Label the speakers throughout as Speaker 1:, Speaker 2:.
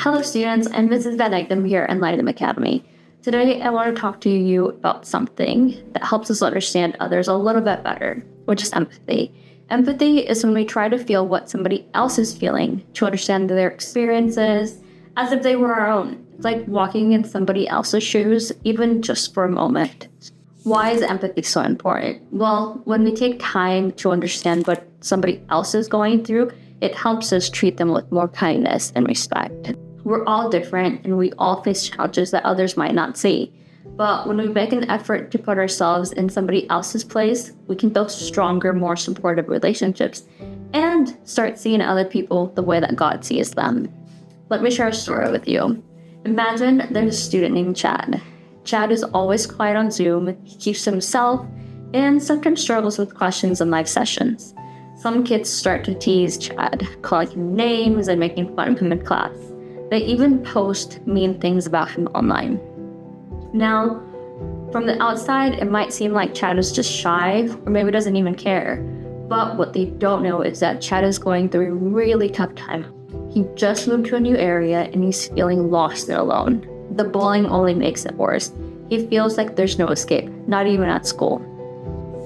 Speaker 1: Hello students, and this is I'm here in Lightem Academy. Today I want to talk to you about something that helps us understand others a little bit better, which is empathy. Empathy is when we try to feel what somebody else is feeling, to understand their experiences as if they were our own. It's like walking in somebody else's shoes, even just for a moment. Why is empathy so important? Well, when we take time to understand what somebody else is going through, it helps us treat them with more kindness and respect. We're all different and we all face challenges that others might not see. But when we make an effort to put ourselves in somebody else's place, we can build stronger, more supportive relationships and start seeing other people the way that God sees them. Let me share a story with you. Imagine there's a student named Chad. Chad is always quiet on Zoom, he keeps to himself, and sometimes struggles with questions in live sessions. Some kids start to tease Chad, calling him names and making fun of him in class. They even post mean things about him online. Now, from the outside, it might seem like Chad is just shy or maybe doesn't even care. But what they don't know is that Chad is going through a really tough time. He just moved to a new area and he's feeling lost and alone. The bullying only makes it worse. He feels like there's no escape, not even at school.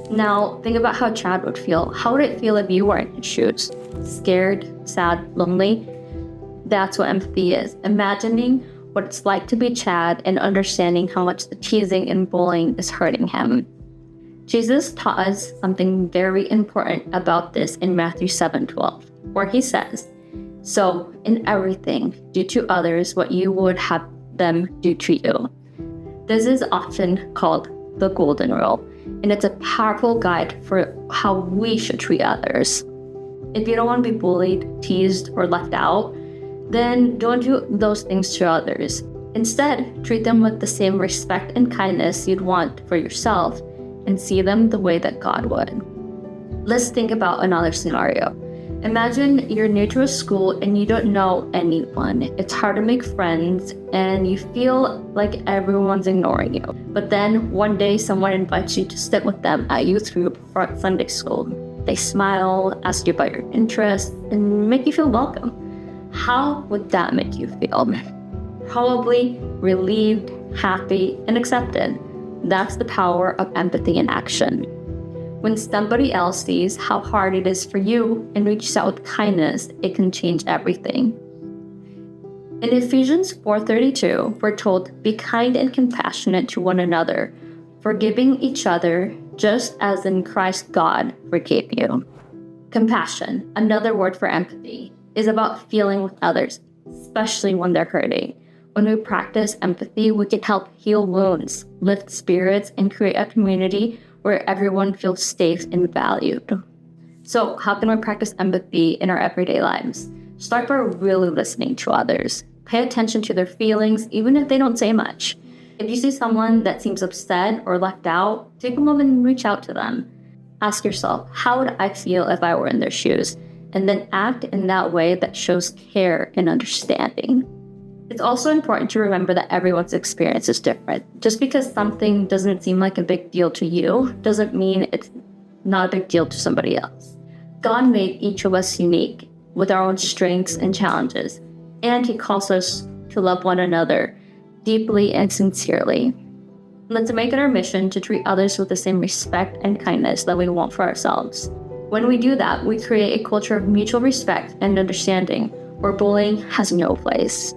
Speaker 1: Now, think about how Chad would feel. How would it feel if you were in his shoes? Scared, sad, lonely? That's what empathy is. Imagining what it's like to be Chad and understanding how much the teasing and bullying is hurting him. Jesus taught us something very important about this in Matthew 7:12, where he says, "So, in everything, do to others what you would have them do to you." This is often called the golden rule, and it's a powerful guide for how we should treat others. If you don't want to be bullied, teased, or left out, then don't do those things to others. Instead, treat them with the same respect and kindness you'd want for yourself and see them the way that God would. Let's think about another scenario. Imagine you're new to a school and you don't know anyone. It's hard to make friends and you feel like everyone's ignoring you. But then one day someone invites you to sit with them at youth group or at Sunday school. They smile, ask you about your interests, and make you feel welcome. How would that make you feel? Probably relieved, happy, and accepted. That's the power of empathy in action. When somebody else sees how hard it is for you and reaches out with kindness, it can change everything. In Ephesians 4:32, we're told, "Be kind and compassionate to one another, forgiving each other, just as in Christ God forgave you." Compassion, another word for empathy, is about feeling with others, especially when they're hurting. When we practice empathy, we can help heal wounds, lift spirits, and create a community where everyone feels safe and valued. So how can we practice empathy in our everyday lives? Start by really listening to others. Pay attention to their feelings, even if they don't say much. If you see someone that seems upset or left out, take a moment and reach out to them. Ask yourself, how would I feel if I were in their shoes? And then act in that way that shows care and understanding. It's also important to remember that everyone's experience is different. Just because something doesn't seem like a big deal to you doesn't mean it's not a big deal to somebody else. God made each of us unique with our own strengths and challenges, and He calls us to love one another deeply and sincerely. Let's make it our mission to treat others with the same respect and kindness that we want for ourselves. When we do that, we create a culture of mutual respect and understanding where bullying has no place.